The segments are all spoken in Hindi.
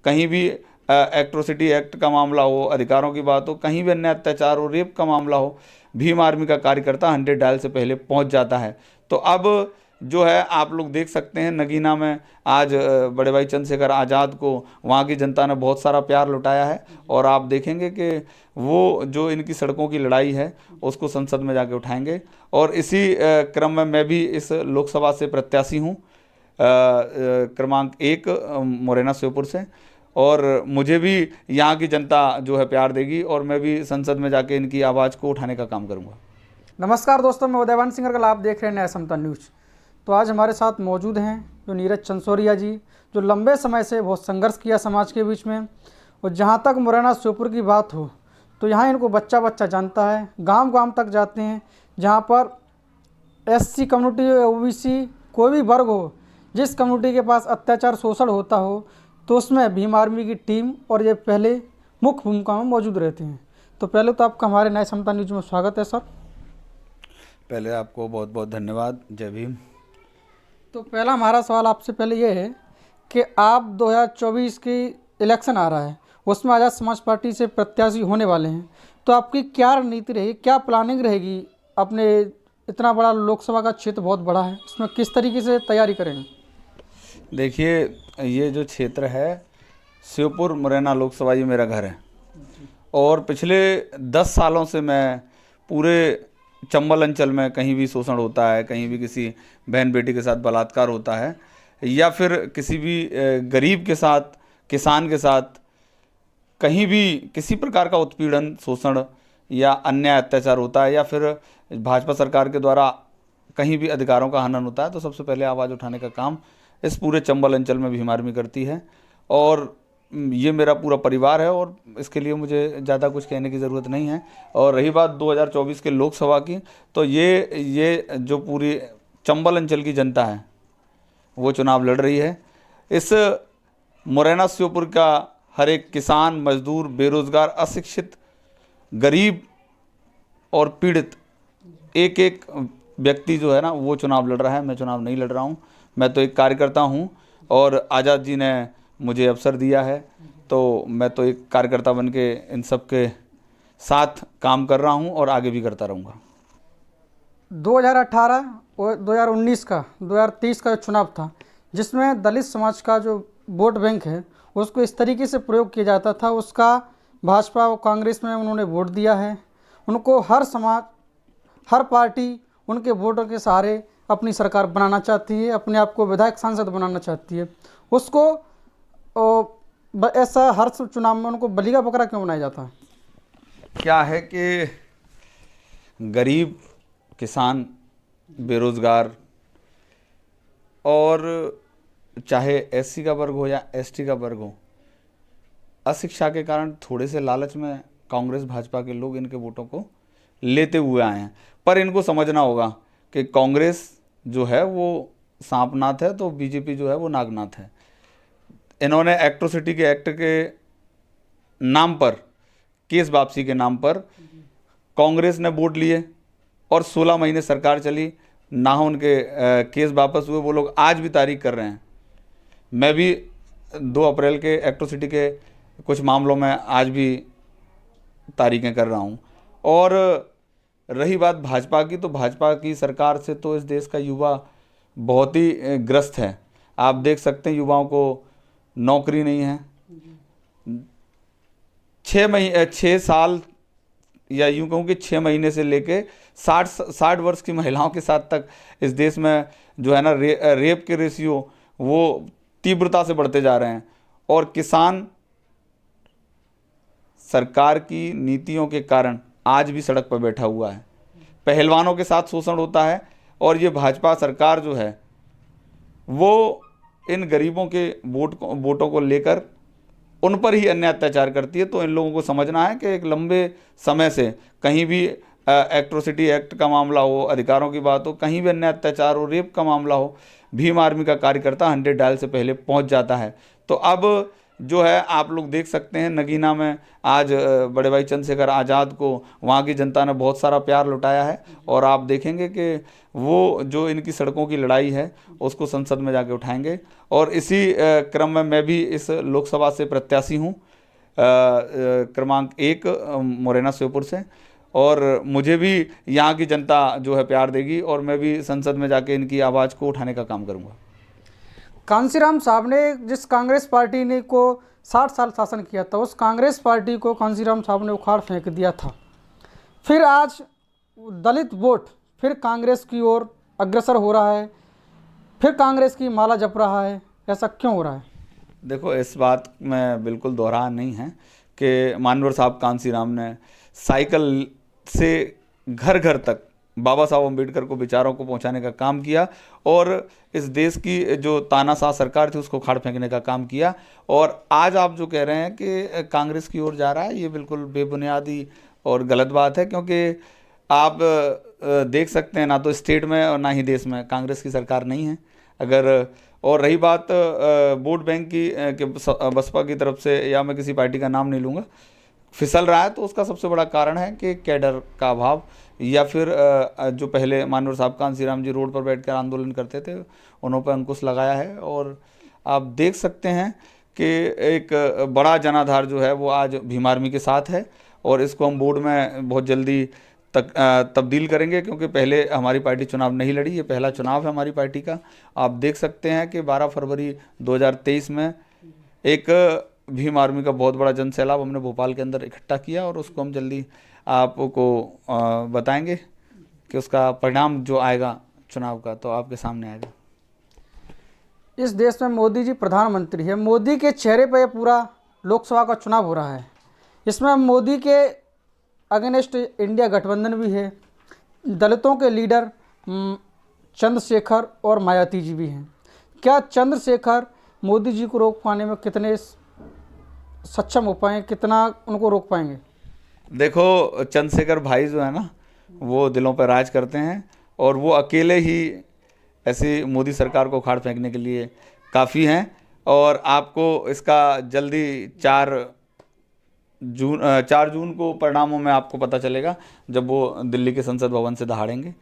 कहीं भी एट्रोसिटी एक्ट का मामला हो, अधिकारों की बात हो, कहीं भी अन्य अत्याचार हो, रेप का मामला हो, भीम आर्मी का कार्यकर्ता 100 डायल से पहले पहुंच जाता है। तो अब जो है आप लोग देख सकते हैं नगीना में आज बड़े भाई चंद्रशेखर आज़ाद को वहाँ की जनता ने बहुत सारा प्यार लुटाया है, और आप देखेंगे कि वो जो इनकी सड़कों की लड़ाई है उसको संसद में जाके उठाएंगे। और इसी क्रम में मैं भी इस लोकसभा से प्रत्याशी हूँ, क्रमांक 1 मुरैना श्योपुर से, और मुझे भी यहाँ की जनता जो है प्यार देगी और मैं भी संसद में जाके इनकी आवाज़ को उठाने का काम करूँगा। नमस्कार दोस्तों, मैं उदयवान सिंह अग्रवाल, आप देख रहे हैं न्याय समता न्यूज़। तो आज हमारे साथ मौजूद हैं जो नीरज चंसोरिया जी, जो लंबे समय से बहुत संघर्ष किया समाज के बीच में, और जहाँ तक मुरैना श्योपुर की बात हो तो यहाँ इनको बच्चा बच्चा जानता है, गांव गांव तक जाते हैं, जहाँ पर एससी कम्युनिटी, ओबीसी कोई भी वर्ग हो, जिस कम्युनिटी के पास अत्याचार शोषण होता हो तो उसमें भीम आर्मी की टीम और ये पहले मुख्य भूमिका में मौजूद रहते हैं। तो पहले तो आपका हमारे न्याय समता न्यूज़ में स्वागत है सर। पहले आपको बहुत बहुत धन्यवाद। जय भीम। तो पहला हमारा सवाल आपसे पहले ये है कि आप 2024 की इलेक्शन आ रहा है, उसमें आज़ाद समाज पार्टी से प्रत्याशी होने वाले हैं, तो आपकी क्या रणनीति रहेगी, क्या प्लानिंग रहेगी? अपने इतना बड़ा लोकसभा का क्षेत्र बहुत बड़ा है, उसमें किस तरीके से तैयारी करेंगे? देखिए, ये जो क्षेत्र है श्योपुर मुरैना लोकसभा, ये मेरा घर है, और पिछले 10 सालों से मैं पूरे चंबल अंचल में कहीं भी शोषण होता है, कहीं भी किसी बहन बेटी के साथ बलात्कार होता है, या फिर किसी भी गरीब के साथ, किसान के साथ कहीं भी किसी प्रकार का उत्पीड़न, शोषण या अन्याय अत्याचार होता है, या फिर भाजपा सरकार के द्वारा कहीं भी अधिकारों का हनन होता है, तो सबसे पहले आवाज़ उठाने का काम इस पूरे चंबल अंचल में भीम आर्मी करती है। और ये मेरा पूरा परिवार है, और इसके लिए मुझे ज़्यादा कुछ कहने की ज़रूरत नहीं है। और रही बात 2024 के लोकसभा की, तो ये जो पूरी चंबल अंचल की जनता है वो चुनाव लड़ रही है। इस मुरैना श्योपुर का हर एक किसान, मजदूर, बेरोज़गार, अशिक्षित, गरीब और पीड़ित एक एक व्यक्ति जो है ना वो चुनाव लड़ रहा है। मैं चुनाव नहीं लड़ रहा हूँ, मैं तो एक कार्यकर्ता हूँ, और आज़ाद जी ने मुझे अवसर दिया है, तो मैं तो एक कार्यकर्ता बन के इन सब के साथ काम कर रहा हूँ और आगे भी करता रहूँगा। 2018 और 2023 का जो चुनाव था, जिसमें दलित समाज का जो वोट बैंक है उसको इस तरीके से प्रयोग किया जाता था, उसका भाजपा और कांग्रेस में उन्होंने वोट दिया है। उनको हर समाज, हर पार्टी उनके वोटों के सहारे अपनी सरकार बनाना चाहती है, अपने आप को विधायक सांसद बनाना चाहती है। उसको ऐसा हर चुनाव में उनको बलि का बकरा क्यों बनाया जाता है? क्या है कि गरीब, किसान, बेरोज़गार, और चाहे एससी का वर्ग हो या एसटी का वर्ग हो, अशिक्षा के कारण थोड़े से लालच में कांग्रेस भाजपा के लोग इनके वोटों को लेते हुए आए हैं। पर इनको समझना होगा कि कांग्रेस जो है वो सांपनाथ है, तो बीजेपी जो है वो नागनाथ है। इन्होंने एट्रोसिटी के एक्ट के नाम पर, केस वापसी के नाम पर कांग्रेस ने वोट लिए, और 16 महीने सरकार चली, ना उनके केस वापस हुए। वो लोग आज भी तारीख कर रहे हैं। मैं भी 2 अप्रैल के एट्रोसिटी के कुछ मामलों में आज भी तारीखें कर रहा हूँ। और रही बात भाजपा की, तो भाजपा की सरकार से तो इस देश का युवा बहुत ही ग्रस्त है। आप देख सकते हैं युवाओं को नौकरी नहीं है। 6 साल, या यूँ कहूँ कि 6 महीने से लेके 60 वर्ष की महिलाओं के साथ तक इस देश में जो है ना रेप के रेशियो वो तीव्रता से बढ़ते जा रहे हैं। और किसान सरकार की नीतियों के कारण आज भी सड़क पर बैठा हुआ है। पहलवानों के साथ शोषण होता है, और ये भाजपा सरकार जो है वो इन गरीबों के वोटों को लेकर उन पर ही अन्य अत्याचार करती है। तो इन लोगों को समझना है कि एक लंबे समय से कहीं भी एट्रोसिटी एक्ट का मामला हो, अधिकारों की बात हो, कहीं भी अन्य अत्याचार हो, रेप का मामला हो, भीम आर्मी का कार्यकर्ता 100 डायल से पहले पहुंच जाता है। तो अब जो है आप लोग देख सकते हैं नगीना में आज बड़े भाई चंद्रशेखर आज़ाद को वहाँ की जनता ने बहुत सारा प्यार लुटाया है। और आप देखेंगे कि वो जो इनकी सड़कों की लड़ाई है उसको संसद में जाके उठाएंगे। और इसी क्रम में मैं भी इस लोकसभा से प्रत्याशी हूँ, क्रमांक 1 मुरैना श्योपुर से। और मुझे भी यहाँ की जनता जो है प्यार देगी और मैं भी संसद में जाके इनकी आवाज़ को उठाने का काम करूँगा। कांसीराम साहब ने जिस कांग्रेस पार्टी ने को 60 साल शासन किया था, उस कांग्रेस पार्टी को कांसीराम साहब ने उखाड़ फेंक दिया था। फिर आज दलित वोट फिर कांग्रेस की ओर अग्रसर हो रहा है, फिर कांग्रेस की माला जप रहा है, ऐसा क्यों हो रहा है? देखो, इस बात में बिल्कुल दोहरा नहीं है कि मानवर साहब कांसीराम ने साइकिल से घर घर तक बाबा साहब अम्बेडकर को विचारों को पहुंचाने का काम किया और इस देश की जो तानाशाह सरकार थी उसको उखाड़ फेंकने का काम किया। और आज आप जो कह रहे हैं कि कांग्रेस की ओर जा रहा है, ये बिल्कुल बेबुनियादी और गलत बात है, क्योंकि आप देख सकते हैं ना तो स्टेट में और ना ही देश में कांग्रेस की सरकार नहीं है। अगर और रही बात वोट बैंक की कि बसपा की तरफ से, या मैं किसी पार्टी का नाम नहीं लूँगा, फिसल रहा है, तो उसका सबसे बड़ा कारण है कि कैडर का अभाव, या फिर जो पहले मानवर साहब कांसीराम जी रोड पर बैठकर आंदोलन करते थे उन्हों पर अंकुश लगाया है। और आप देख सकते हैं कि एक बड़ा जनाधार जो है वो आज भीम आर्मी के साथ है और इसको हम बोर्ड में बहुत जल्दी तब्दील करेंगे, क्योंकि पहले हमारी पार्टी चुनाव नहीं लड़ी, ये पहला चुनाव है हमारी पार्टी का। आप देख सकते हैं कि 12 फरवरी 2023 में एक भीम आर्मी का बहुत बड़ा जन सैलाब हमने भोपाल के अंदर इकट्ठा किया और उसको हम जल्दी आपको बताएंगे कि उसका परिणाम जो आएगा चुनाव का तो आपके सामने आएगा। इस देश में मोदी जी प्रधानमंत्री है, मोदी के चेहरे पर यह पूरा लोकसभा का चुनाव हो रहा है। इसमें मोदी के अगेंस्ट इंडिया गठबंधन भी है, दलितों के लीडर चंद्रशेखर और मायावती जी भी हैं। क्या चंद्रशेखर मोदी जी को रोक पाने में कितने सक्षम हो पाए, कितना उनको रोक पाएंगे? देखो, चंद्रशेखर भाई जो है ना वो दिलों पर राज करते हैं और वो अकेले ही ऐसी मोदी सरकार को उखाड़ फेंकने के लिए काफ़ी हैं। और आपको इसका जल्दी 4 जून को परिणामों में आपको पता चलेगा जब वो दिल्ली के संसद भवन से दहाड़ेंगे।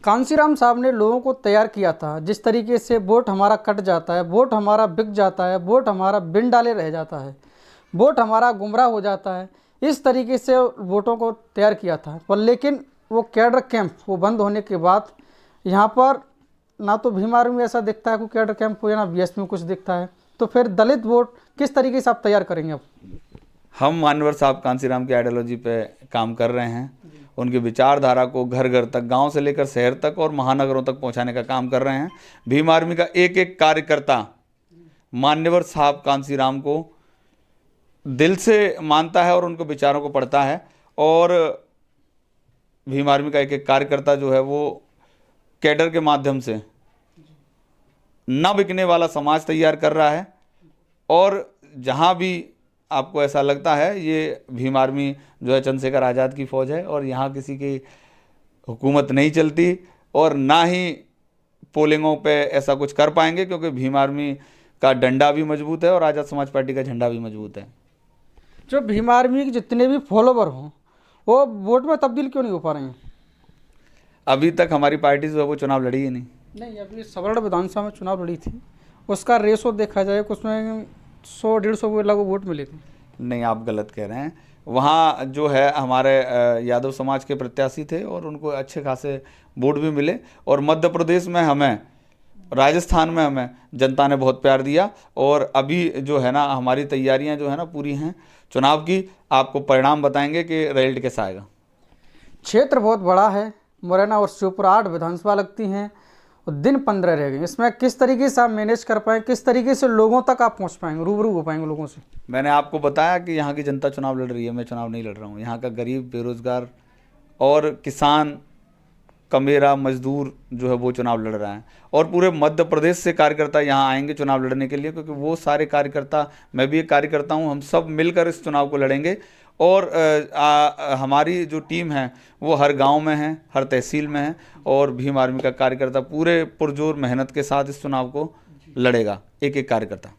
कांसीराम साहब ने लोगों को तैयार किया था, जिस तरीके से वोट हमारा कट जाता है, वोट हमारा बिक जाता है, वोट हमारा बिन डाले रह जाता है, वोट हमारा गुमराह हो जाता है, इस तरीके से वोटों को तैयार किया था। पर लेकिन वो कैडर कैंप वो बंद होने के बाद यहाँ पर ना तो भीम आर्मी में ऐसा दिखता है कोई कैडर कैंप हो, या ना बीएसपी में कुछ दिखता है, तो फिर दलित वोट किस तरीके से आप तैयार करेंगे? अब हम मानवर साहब कांसीराम की आइडियोलॉजी पे काम कर रहे हैं, उनकी विचारधारा को घर घर तक, गांव से लेकर शहर तक और महानगरों तक पहुंचाने का काम कर रहे हैं। भीम आर्मी का एक एक कार्यकर्ता मान्यवर साहब कांसीराम को दिल से मानता है और उनके विचारों को पढ़ता है। और भीम आर्मी का एक एक कार्यकर्ता जो है वो कैडर के माध्यम से न बिकने वाला समाज तैयार कर रहा है। और जहां भी आपको ऐसा लगता है ये भीम आर्मी जो है चंद्रशेखर आज़ाद की फ़ौज है और यहाँ किसी की हुकूमत नहीं चलती और ना ही पोलिंगों पे ऐसा कुछ कर पाएंगे, क्योंकि भीम आर्मी का डंडा भी मजबूत है और आज़ाद समाज पार्टी का झंडा भी मजबूत है। जो भीम आर्मी के जितने भी फॉलोवर हों वो वोट में तब्दील क्यों नहीं हो पा रहे हैं? अभी तक हमारी पार्टी जो है वो चुनाव लड़ी ही नहीं। अभी सबड़ विधानसभा में चुनाव लड़ी थी, उसका रेशो देखा जाए उसमें 100-150 लगभग वोट मिले थे। नहीं, आप गलत कह रहे हैं। वहाँ जो है हमारे यादव समाज के प्रत्याशी थे और उनको अच्छे खासे वोट भी मिले। और मध्य प्रदेश में हमें, राजस्थान में हमें जनता ने बहुत प्यार दिया। और अभी जो है ना हमारी तैयारियां जो है ना पूरी हैं चुनाव की। आपको परिणाम बताएंगे कि रिजल्ट कैसा आएगा। क्षेत्र बहुत बड़ा है, मुरैना और श्योपुर 8 विधानसभा लगती हैं और दिन 15 रह गए। इसमें किस तरीके से आप मैनेज कर पाएँ, किस तरीके से लोगों तक आप पहुंच पाएंगे, रूबरू हो पाएंगे लोगों से? मैंने आपको बताया कि यहाँ की जनता चुनाव लड़ रही है, मैं चुनाव नहीं लड़ रहा हूँ। यहाँ का गरीब, बेरोजगार और किसान, कमेरा, मजदूर जो है वो चुनाव लड़ रहा है। और पूरे मध्य प्रदेश से कार्यकर्ता यहाँ आएंगे चुनाव लड़ने के लिए, क्योंकि वो सारे कार्यकर्ता, मैं भी एक कार्यकर्ता हूँ, हम सब मिलकर इस चुनाव को लड़ेंगे। और हमारी जो टीम है वो हर गांव में है, हर तहसील में है और भीम आर्मी का कार्यकर्ता पूरे पुरजोर मेहनत के साथ इस चुनाव को लड़ेगा, एक एक कार्यकर्ता।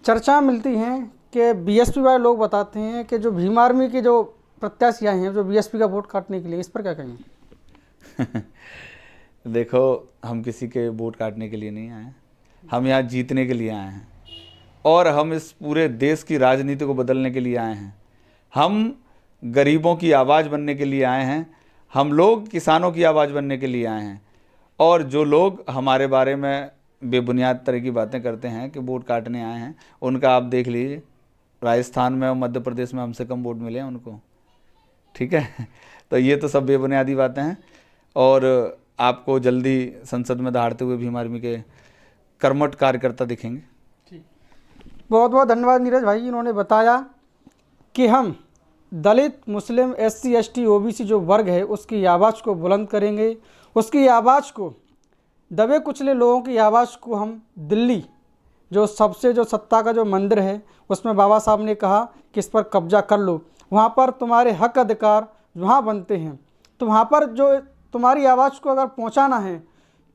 चर्चा मिलती हैं कि बीएसपी वाले लोग बताते हैं कि जो भीम आर्मी के जो प्रत्याशी आए हैं जो बीएसपी का वोट काटने के लिए, इस पर क्या कहेंगे? देखो, हम किसी के वोट काटने के लिए नहीं आए हैं, हम यहाँ जीतने के लिए आए हैं और हम इस पूरे देश की राजनीति को बदलने के लिए आए हैं। हम गरीबों की आवाज़ बनने के लिए आए हैं, हम लोग किसानों की आवाज़ बनने के लिए आए हैं। और जो लोग हमारे बारे में बेबुनियाद तरह की बातें करते हैं कि वोट काटने आए हैं, उनका आप देख लीजिए, राजस्थान में और मध्य प्रदेश में हमसे कम वोट मिले हैं उनको, ठीक है। तो ये तो सब बेबुनियादी बातें हैं और आपको जल्दी संसद में दहाड़ते हुए भीम आर्मी के कर्मठ कार्यकर्ता दिखेंगे। बहुत बहुत धन्यवाद नीरज भाई, इन्होंने बताया कि हम दलित, मुस्लिम, SC, ST, OBC जो वर्ग है उसकी आवाज़ को बुलंद करेंगे, उसकी आवाज़ को, दबे कुचले लोगों की आवाज़ को हम दिल्ली जो सबसे जो सत्ता का जो मंदिर है उसमें बाबा साहब ने कहा कि इस पर कब्जा कर लो, वहाँ पर तुम्हारे हक अधिकार वहाँ बनते हैं, तो वहाँ पर जो तुम्हारी आवाज़ को अगर पहुँचाना है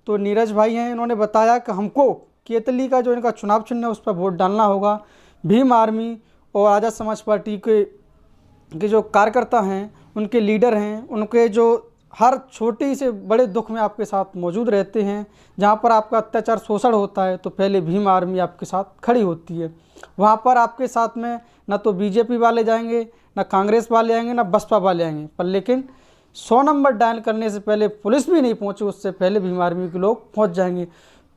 तो नीरज भाई हैं, इन्होंने बताया कि हमको केतली का जो इनका चुनाव चिन्ह है उस पर वोट डालना होगा। भीम आर्मी और आज़ाद समाज पार्टी के जो कार्यकर्ता हैं, उनके लीडर हैं, उनके जो हर छोटी से बड़े दुख में आपके साथ मौजूद रहते हैं। जहाँ पर आपका अत्याचार शोषण होता है तो पहले भीम आर्मी आपके साथ खड़ी होती है। वहाँ पर आपके साथ में न तो बीजेपी वाले जाएंगे, न कांग्रेस वाले आएंगे, न बसपा वाले आएंगे, पर लेकिन 100 नंबर डायल करने से पहले पुलिस भी नहीं पहुँची, उससे पहले भीम आर्मी के लोग पहुँच जाएंगे।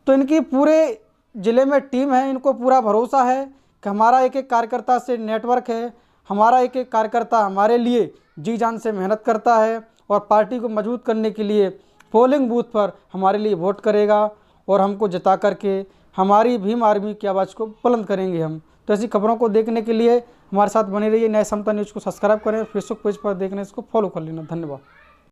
तो इनकी पूरे ज़िले में टीम है, इनको पूरा भरोसा है कि हमारा एक एक कार्यकर्ता से नेटवर्क है, हमारा एक एक कार्यकर्ता हमारे लिए जी जान से मेहनत करता है और पार्टी को मजबूत करने के लिए पोलिंग बूथ पर हमारे लिए वोट करेगा और हमको जिता करके हमारी भीम आर्मी की आवाज़ को बुलंद करेंगे हम। तो ऐसी खबरों को देखने के लिए हमारे साथ बने रहिए। न्याय समता न्यूज़ को सब्सक्राइब करें, फेसबुक पेज पर देखने इसको फॉलो कर लेना। धन्यवाद।